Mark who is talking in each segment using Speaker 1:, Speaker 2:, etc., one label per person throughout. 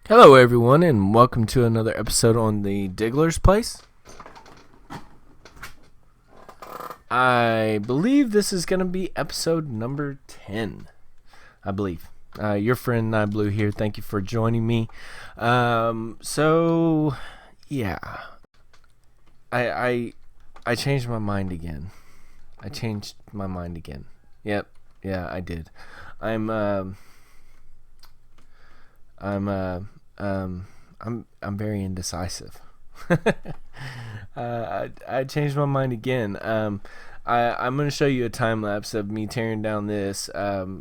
Speaker 1: Hello everyone and welcome to another episode on the Diggler's Place. I believe this is going to be episode number 10. I believe. Your friend Nieblue here. Thank you for joining me. Yeah. I changed my mind again. Yep. Yeah, I did. I'm very indecisive. I changed my mind again. I'm going to show you a time lapse of me tearing down this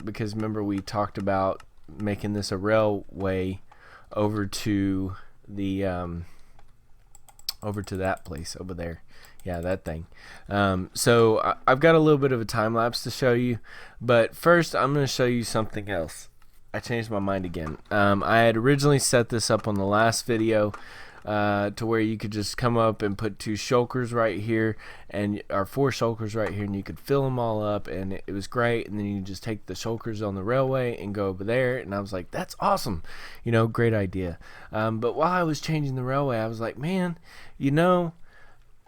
Speaker 1: because remember we talked about making this a railway over to the over to that place over there. Yeah, that thing. So I've got a little bit of a time lapse to show you, but first I'm going to show you something else. I changed my mind again. I had originally set this up on the last video to where you could just come up and put two shulkers right here or four shulkers right here, and you could fill them all up, and it was great. And then you just take the shulkers on the railway and go over there, and I was like, that's awesome, great idea. But while I was changing the railway, I was like, man,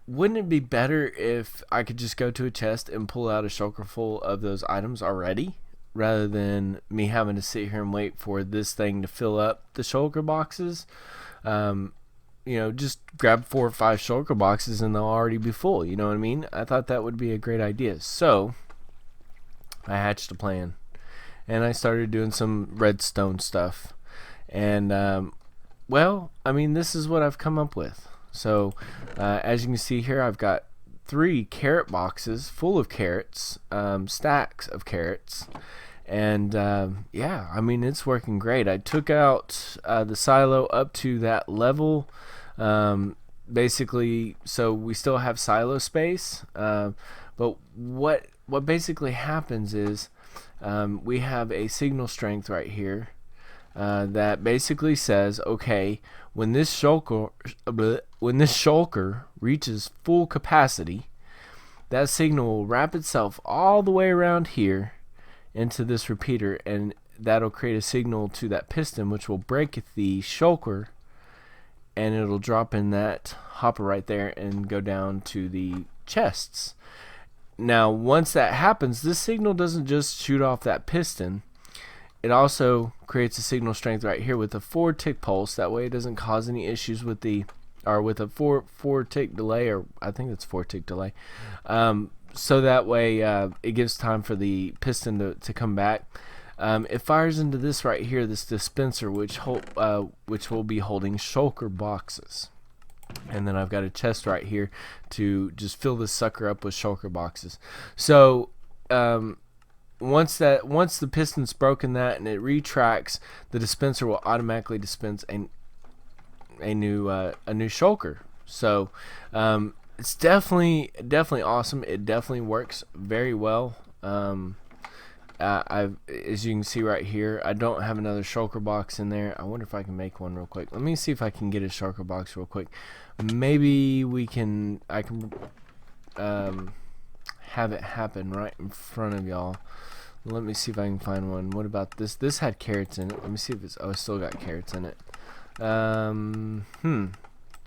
Speaker 1: wouldn't it be better if I could just go to a chest and pull out a shulker full of those items already, rather than me having to sit here and wait for this thing to fill up the shulker boxes? Just grab 4 or 5 shulker boxes and they'll already be full. You know what I mean? I thought that would be a great idea. So I hatched a plan and I started doing some redstone stuff. And, this is what I've come up with. So as you can see here, I've got 3 carrot boxes full of carrots, stacks of carrots. And it's working great. I took out the silo up to that level, basically, so we still have silo space. But what basically happens is we have a signal strength right here that basically says, okay, when this shulker reaches full capacity, that signal will wrap itself all the way around here into this repeater, and that'll create a signal to that piston, which will break the shulker, and it'll drop in that hopper right there and go down to the chests. Now once that happens, this signal doesn't just shoot off that piston, it also creates a signal strength right here with a 4 tick pulse. That way it doesn't cause any issues with with a 4 tick delay, or I think it's 4 tick delay. So that way it gives time for the piston to come back. It fires into this right here, this dispenser, which will be holding shulker boxes. And then I've got a chest right here to just fill this sucker up with shulker boxes. So once the piston's broken that and it retracts, the dispenser will automatically dispense a new shulker. So it's definitely awesome. It definitely works very well. As you can see right here, I don't have another shulker box in there. I wonder if I can make one real quick. Let me see if I can get a shulker box real quick. Maybe I can have it happen right in front of y'all. Let me see if I can find one. What about this? This had carrots in it. Let me see if it's... Oh, it's still got carrots in it.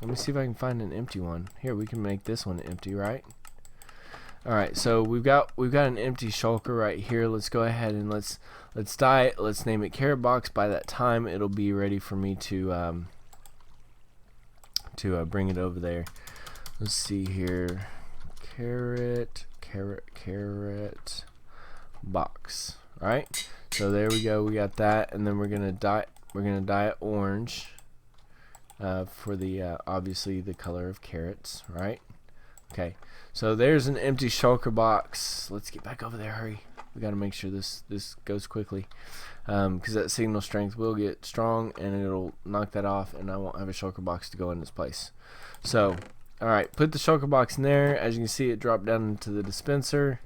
Speaker 1: Let me see if I can find an empty one. Here, we can make this one empty, right? Alright, so we've got an empty shulker right here. Let's go ahead and let's dye it. Let's name it Carrot Box. By that time, it'll be ready for me to bring it over there. Let's see here. Carrot box. Alright, so there we go. We got that, and then we're gonna dye it orange for the obviously the color of carrots, right? Okay, so there's an empty shulker box. Let's get back over there. Hurry! We got to make sure this goes quickly, because that signal strength will get strong and it'll knock that off, and I won't have a shulker box to go in its place. So, all right, put the shulker box in there. As you can see, it dropped down into the dispenser.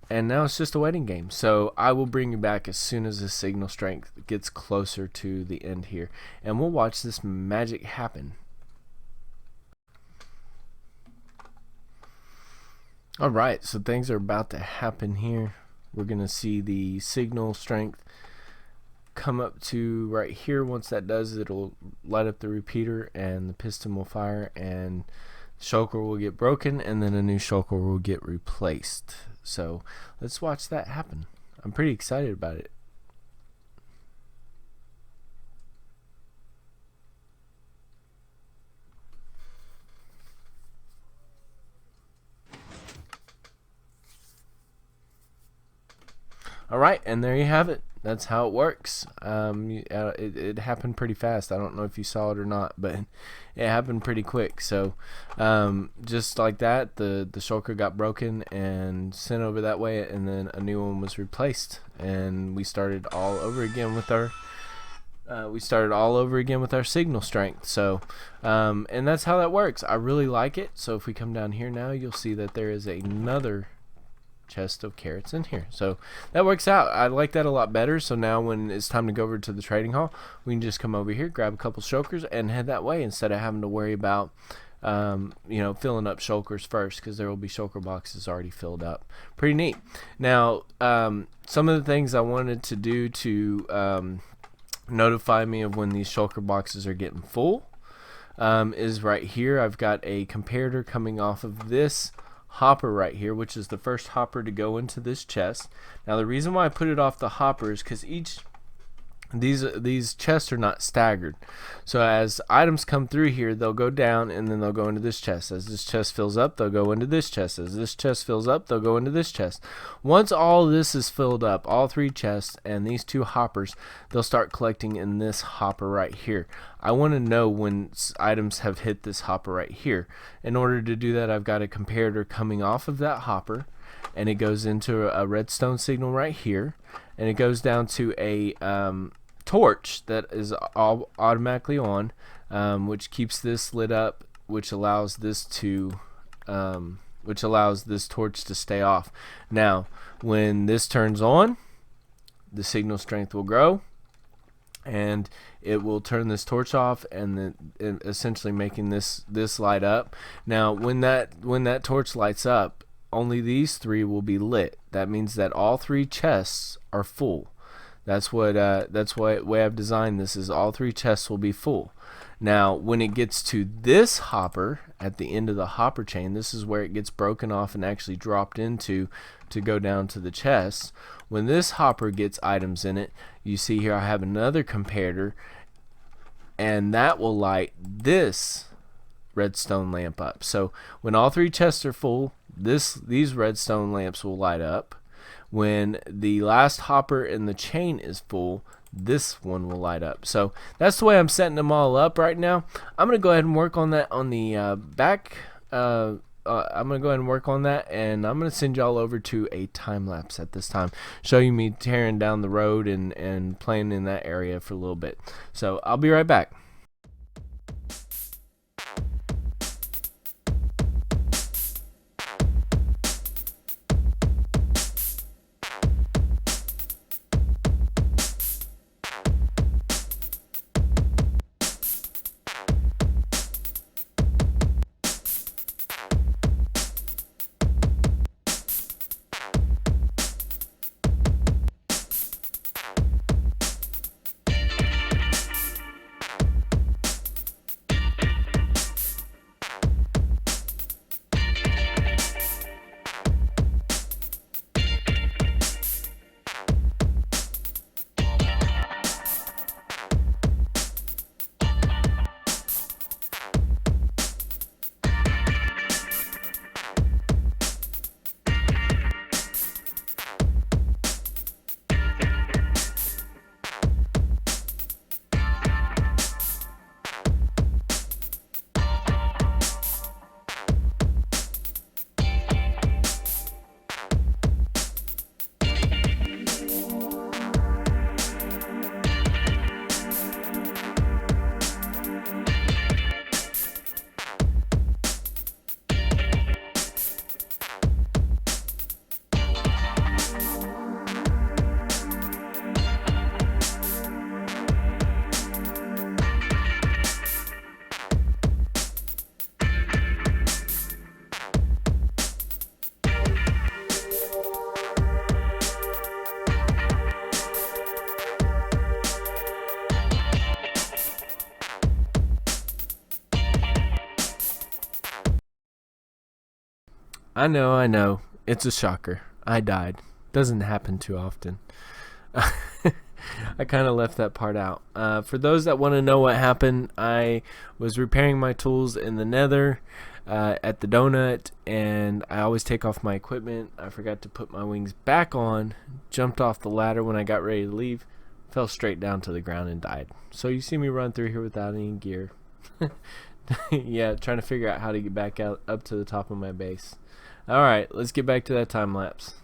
Speaker 1: And now it's just a waiting game. So I will bring you back as soon as the signal strength gets closer to the end here, and we'll watch this magic happen. Alright, so things are about to happen here. we're going to see the signal strength come up to right here. Once that does, it'll light up the repeater and the piston will fire and the shulker will get broken and then a new shulker will get replaced. So let's watch that happen. I'm pretty excited about it. Alright, and there you have it. That's how it works. It happened pretty fast. I don't know if you saw it or not, but it happened pretty quick. So just like that, the shulker got broken and sent over that way, and then a new one was replaced, and we started all over again with our signal strength. So and that's how that works. I really like it. So if we come down here now, you'll see that there is another chest of carrots in here. So that works out. I like that a lot better. So now when it's time to go over to the trading hall, we can just come over here, grab a couple shulkers, and head that way instead of having to worry about filling up shulkers first, because there will be shulker boxes already filled up. Pretty neat. Now some of the things I wanted to do to notify me of when these shulker boxes are getting full is right here. I've got a comparator coming off of this hopper right here, which is the first hopper to go into this chest. Now the reason why I put it off the hopper is because these chests are not staggered. So as items come through here, they'll go down and then they'll go into this chest. As this chest fills up, they'll go into this chest. As this chest fills up, they'll go into this chest. Once all this is filled up, all three chests and these two hoppers, they'll start collecting in this hopper right here. I want to know when items have hit this hopper right here. In order to do that, I've got a comparator coming off of that hopper, and it goes into a redstone signal right here, and it goes down to a torch that is all automatically on, which keeps this lit up, which allows this torch to stay off. Now when this turns on, the signal strength will grow and it will turn this torch off, and then essentially making this light up. Now when that torch lights up, only these three will be lit. That means that all three chests are full. That's what way I've designed this, is all three chests will be full. Now when it gets to this hopper at the end of the hopper chain, this is where it gets broken off and actually dropped into to go down to the chests. When this hopper gets items in it, you see here I have another comparator, and that will light this redstone lamp up. So when all three chests are full, these redstone lamps will light up. When the last hopper in the chain is full, this one will light up. So that's the way I'm setting them all up right now. I'm going to go ahead and work on that on the back. I'm going to go ahead and work on that, and I'm going to send y'all over to a time lapse at this time, showing me tearing down the road and playing in that area for a little bit. So I'll be right back. I know. It's a shocker. I died. Doesn't happen too often. I kind of left that part out. For those that want to know what happened, I was repairing my tools in the nether at the donut, and I always take off my equipment. I forgot to put my wings back on, jumped off the ladder when I got ready to leave, fell straight down to the ground and died. So you see me run through here without any gear. Yeah, trying to figure out how to get back out up to the top of my base. Alright, let's get back to that time lapse.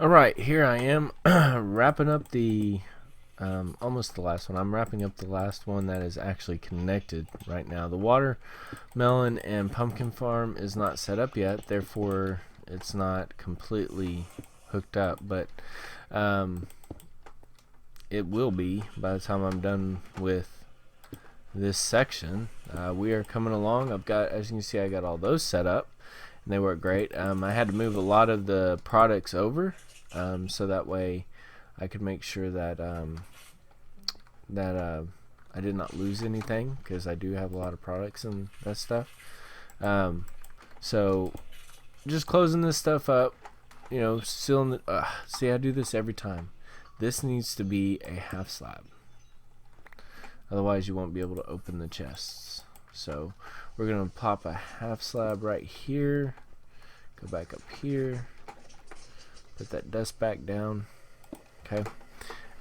Speaker 1: Alright, here I am wrapping up the almost the last one. I'm wrapping up the last one that is actually connected right now. The watermelon and pumpkin farm is not set up yet, therefore it's not completely hooked up, but it will be by the time I'm done with this section. We are coming along. I've got, as you can see, I got all those set up and they work great. I had to move a lot of the products over so that way I could make sure that I did not lose anything, because I do have a lot of products and that stuff. So just closing this stuff up, you know, sealing the, see, I do this every time. This needs to be a half slab, otherwise you won't be able to open the chests. So we're gonna pop a half slab right here, go back up here, put that dust back down, okay,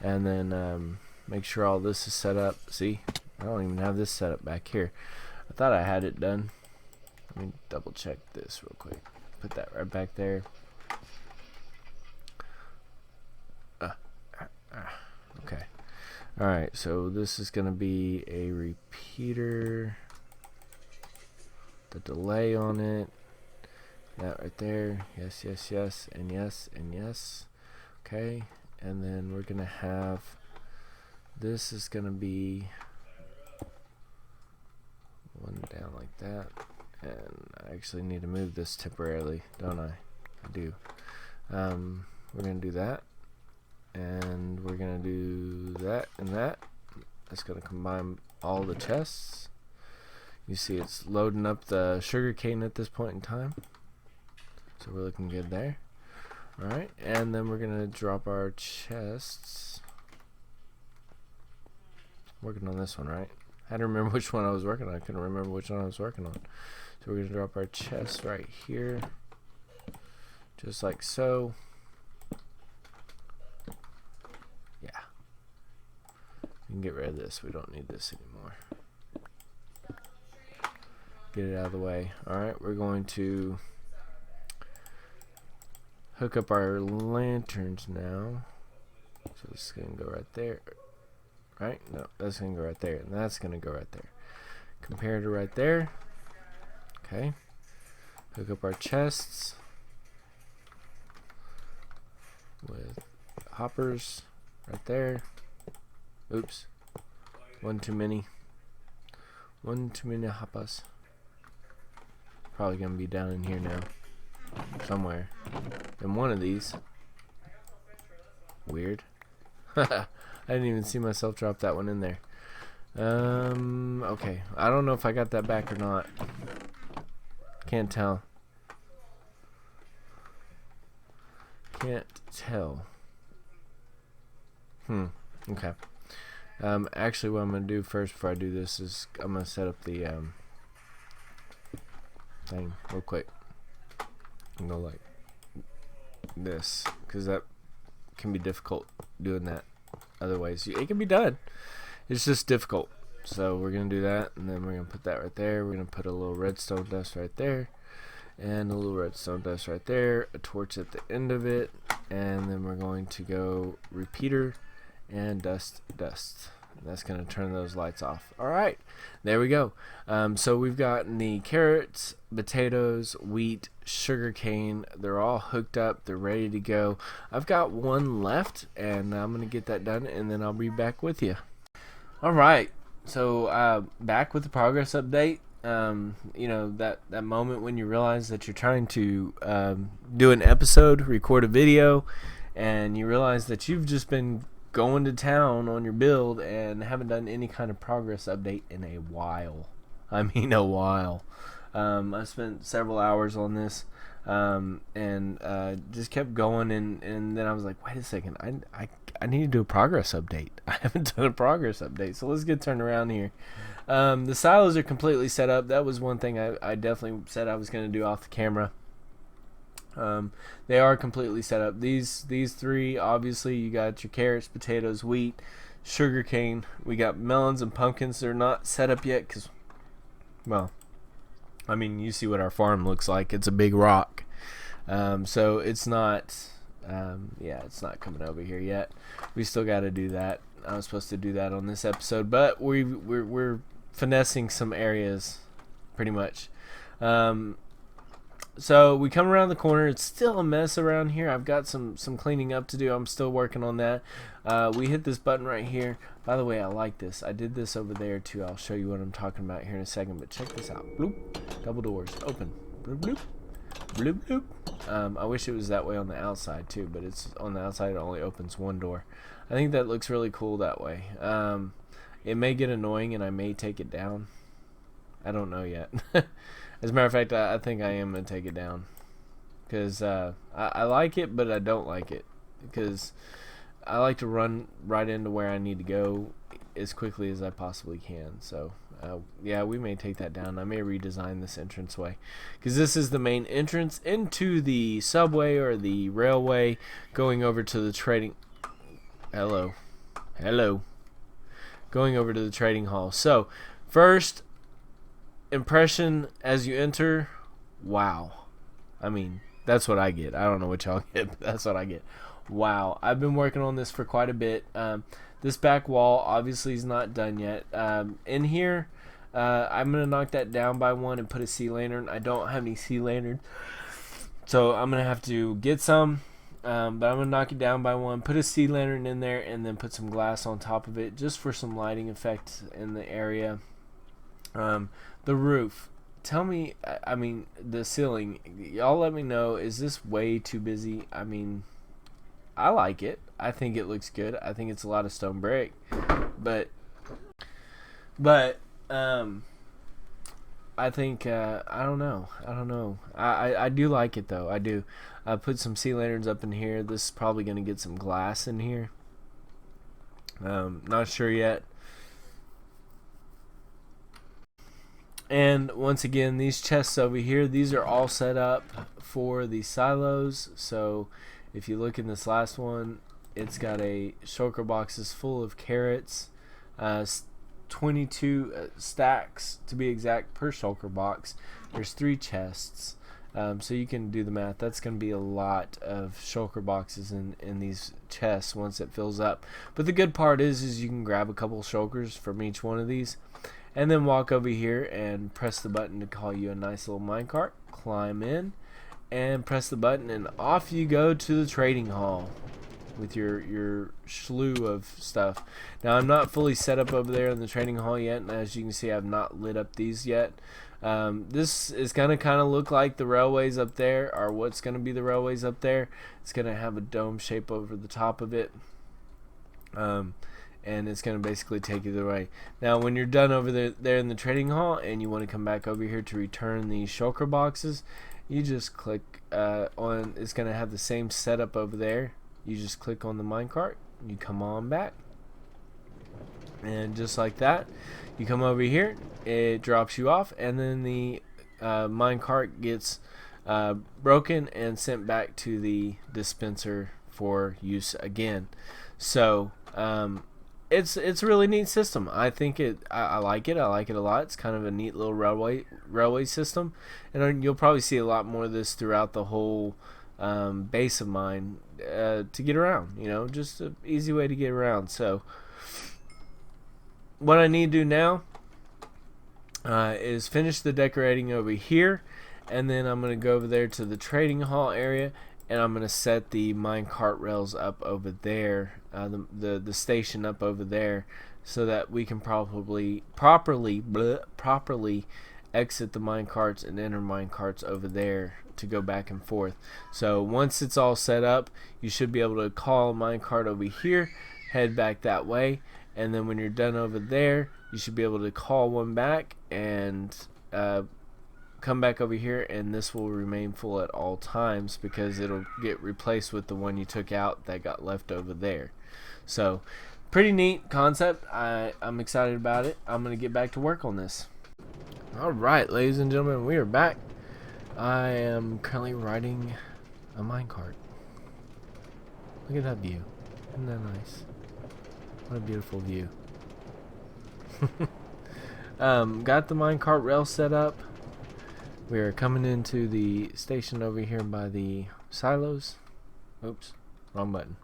Speaker 1: and then make sure all this is set up. See, I don't even have this set up back here. I thought I had it done. Let me double check this real quick. Put that right back there. Okay. Alright, so this is going to be a repeater. The delay on it. That right there. Yes, yes, yes, and yes, and yes. Okay, and then we're going to have, this is going to be one down like that. And I actually need to move this temporarily, don't I? I do. We're going to do that. And we're going to do that and that. That's going to combine all the chests. You see it's loading up the sugar cane at this point in time. So we're looking good there. Alright, and then we're going to drop our chests. Working on this one, right? I had to remember which one I was working on. I couldn't remember which one I was working on. So we're going to drop our chests right here. Just like so. Yeah. We can get rid of this. We don't need this anymore. Get it out of the way. Alright, we're going to hook up our lanterns now. So this is going to go right there. Right? No, that's going to go right there. And that's going to go right there. Comparator right there. Okay. Hook up our chests with hoppers right there. Oops. One too many. One too many hoppers. Probably going to be down in here now. Somewhere. In one of these. Weird. I didn't even see myself drop that one in there. Okay. I don't know if I got that back or not. Can't tell. Can't tell. Okay. Actually, what I'm going to do first before I do this is I'm going to set up the thing real quick. And go like this, because that can be difficult doing that. Otherwise, it can be done. It's just difficult. So we're going to do that, and then we're going to put that right there. We're going to put a little redstone dust right there, and a little redstone dust right there, a torch at the end of it, and then we're going to go repeater and dust. That's going to turn those lights off. Alright, there we go. So we've got the carrots, potatoes, wheat, sugar cane. They're all hooked up. They're ready to go. I've got one left, and I'm going to get that done, and then I'll be back with you. Alright, so back with the progress update. You know, that moment when you realize that you're trying to do an episode, record a video, and you realize that you've just been going to town on your build and haven't done any kind of progress update in a while. I mean a while. I spent several hours on this, and just kept going, and then I was like, wait a second, I need to do a progress update. I haven't done a progress update, so let's get turned around here. The silos are completely set up. That was one thing I definitely said I was going to do off the camera. They are completely set up. These three, obviously, you got your carrots, potatoes, wheat, sugar cane. We got melons and pumpkins. They're not set up yet because, well, I mean, you see what our farm looks like. It's a big rock. So it's not Yeah, it's not coming over here yet. We still got to do that. I was supposed to do that on this episode, but we're finessing some areas, pretty much. So we come around the corner. It's still a mess around here. I've got some cleaning up to do. I'm still working on that. We hit this button right here. By the way, I like this. I did this over there too. I'll show you what I'm talking about here in a second. But check this out. Bloop. Double doors. Open. Bloop, bloop. Bloop, bloop. I wish it was that way on the outside too, but it's on the outside. It only opens one door. I think that looks really cool that way. It may get annoying and I may take it down. I don't know yet. As a matter of fact, I think I am going to take it down. Because I like it, but I don't like it. Because I like to run right into where I need to go as quickly as I possibly can. So, yeah, we may take that down. I may redesign this entranceway. Because this is the main entrance into the subway or the railway going over to the trading... Hello. Hello. Going over to the trading hall. So, first impression as you enter, wow. I mean, that's what I get. I don't know what y'all get, but that's what I get. Wow. I've been working on this for quite a bit. This back wall obviously is not done yet. In here, I'm going to knock that down by one and put a sea lantern. I don't have any sea lantern, so I'm going to have to get some. But I'm going to knock it down by one, put a sea lantern in there, and then put some glass on top of it just for some lighting effect in the area. The roof. Tell me, I mean, the ceiling. Y'all let me know, is this way too busy? I mean, I like it. I think it looks good. I think it's a lot of stone brick. But I think, I don't know. I do like it, though. I do. I put some sea lanterns up in here. This is probably going to get some glass in here. Not sure yet. And once again, these chests over here, these are all set up for the silos. So if you look in this last one, it's got a shulker boxes full of carrots, 22 stacks to be exact per shulker box. There's 3 chests. So you can do the math. That's going to be a lot of shulker boxes in these chests once it fills up. But the good part is you can grab a couple shulkers from each one of these, and then walk over here and press the button to call you a nice little minecart. Climb in and press the button, and off you go to the trading hall with your slew of stuff. Now I'm not fully set up over there in the trading hall yet, and as you can see, I've not lit up these yet. This is going to kind of look like the railways up there, or what's going to be the railways up there. It's going to have a dome shape over the top of it. And it's going to basically take you the way. Now when you're done over there in the trading hall and you want to come back over here to return the shulker boxes, you just click on, it's going to have the same setup over there. You just click on the minecart, you come on back, and just like that, you come over here, it drops you off, and then the minecart gets broken and sent back to the dispenser for use again. So it's a really neat system. I think I like it. I like it a lot. It's kind of a neat little railway system, and you'll probably see a lot more of this throughout the whole base of mine to get around. You know, just an easy way to get around. So what I need to do now is finish the decorating over here, and then I'm going to go over there to the trading hall area, and I'm going to set the minecart rails up over there, the station up over there, so that we can properly exit the minecarts and enter minecarts over there to go back and forth. So once it's all set up, you should be able to call a minecart over here, head back that way, and then when you're done over there, you should be able to call one back and come back over here, and this will remain full at all times because it'll get replaced with the one you took out that got left over there. So pretty neat concept. I'm excited about it. I'm gonna get back to work on this. Alright, ladies and gentlemen, we are back. I am currently riding a minecart. Look at that view. Isn't that nice? What a beautiful view. Got the minecart rail set up. We are coming into the station over here by the silos. Oops, wrong button.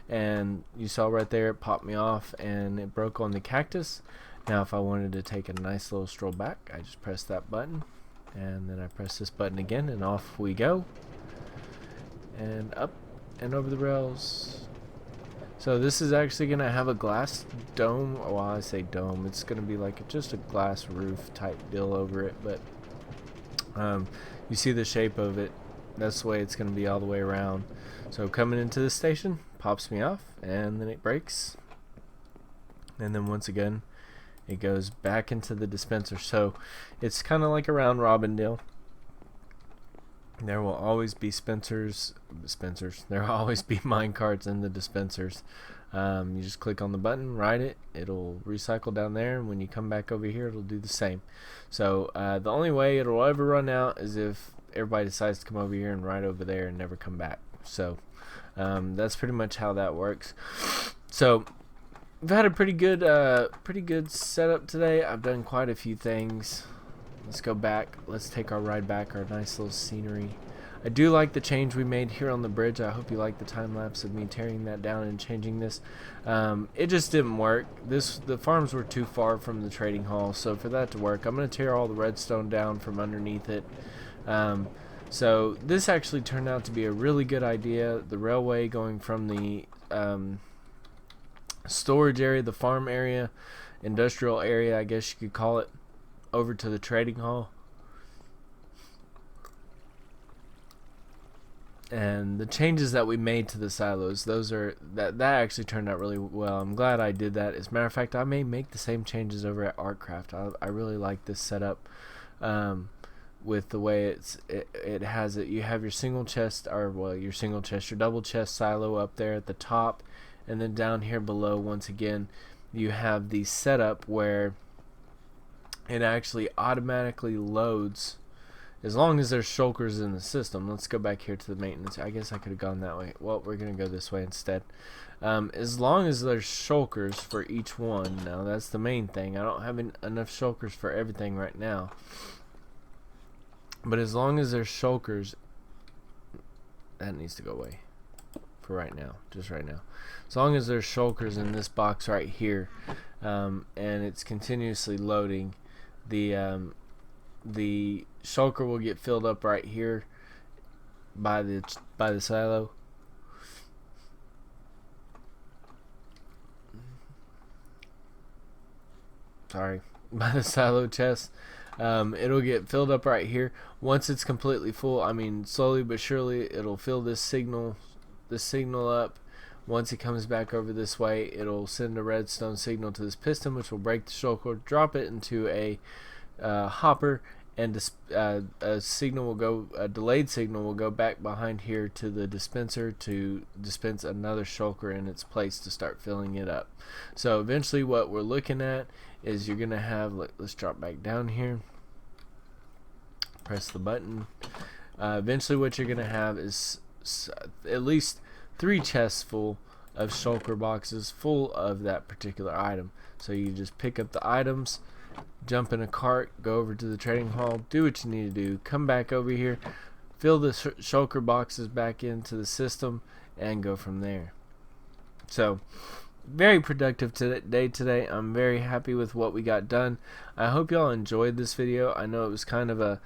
Speaker 1: And you saw right there it popped me off and it broke on the cactus. Now if I wanted to take a nice little stroll back, I just press that button and then I press this button again and off we go. And up and over the rails. So this is actually going to have a glass dome. Well, I say dome, it's going to be like just a glass roof type deal over it, but you see the shape of it. That's the way it's going to be all the way around. So coming into the station, pops me off, and then it breaks. And then once again, it goes back into the dispenser. So it's kind of like a round robin deal. There will always be dispensers. There will always be mine carts in the dispensers. You just click on the button, ride it, it'll recycle down there, and when you come back over here, it'll do the same. So the only way it'll ever run out is if everybody decides to come over here and ride over there and never come back. So that's pretty much how that works. So we've had a pretty good setup today. I've done quite a few things. Let's go back. Let's take our ride back, our nice little scenery. I do like the change we made here on the bridge. I hope you like the time lapse of me tearing that down and changing this. It just didn't work. The farms were too far from the trading hall, so for that to work, I'm going to tear all the redstone down from underneath it. So this actually turned out to be a really good idea. The railway going from the storage area, the farm area, industrial area, I guess you could call it, over to the trading hall. And the changes that we made to the silos, that actually turned out really well. I'm glad I did that. As a matter of fact, I may make the same changes over at Artcraft. I really like this setup with the way it has it. You have your single chest, or well, your double chest silo up there at the top, and then down here below, once again, you have the setup where it actually automatically loads as long as there's shulkers in the system. Let's go back here to the maintenance. I guess I could have gone that way. Well, we're going to go this way instead. As long as there's shulkers for each one. Now, that's the main thing. I don't have enough shulkers for everything right now. But as long as there's shulkers, that needs to go away for right now. Just right now. As long as there's shulkers in this box right here, and it's continuously loading, the shulker will get filled up right here by the silo. Sorry, by the silo chest. It'll get filled up right here. Once it's completely full, I mean slowly but surely, it'll fill this signal up. Once it comes back over this way, it'll send a redstone signal to this piston, which will break the shulker, drop it into a hopper, and a delayed signal will go back behind here to the dispenser to dispense another shulker in its place to start filling it up. So eventually what we're looking at is you're gonna have, let's drop back down here, press the button. Eventually what you're gonna have is at least 3 chests full of shulker boxes full of that particular item. So you just pick up the items, jump in a cart, go over to the trading hall, do what you need to do, come back over here, fill the shulker boxes back into the system, and go from there. So very productive day today. I'm very happy with what we got done. I hope y'all enjoyed this video. I know it was kind of a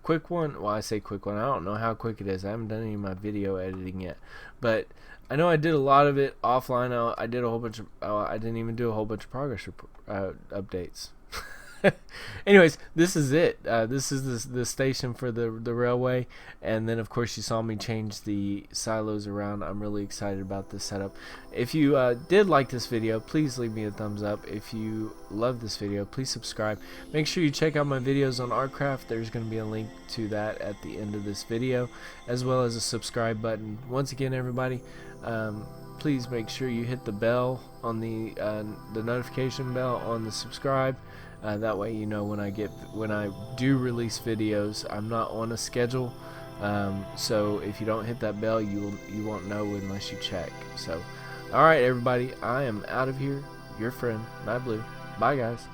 Speaker 1: quick one. Well, I say quick one. I don't know how quick it is. I haven't done any of my video editing yet, but I know I did a lot of it offline. I did a whole bunch of. I didn't even do a whole bunch of progress updates. Anyways, this is it. This is the station for the railway, and then of course you saw me change the silos around. I'm really excited about this setup. If you did like this video, please leave me a thumbs up. If you love this video, please subscribe. Make sure you check out my videos on Artcraft. There's going to be a link to that at the end of this video, as well as a subscribe button. Once again, everybody, please make sure you hit the bell on the notification bell on the subscribe. That way you know when I do release videos. I'm not on a schedule, so if you don't hit that bell, you won't know unless you check. So alright everybody, I am out of here. Your friend Nieblue. Bye guys.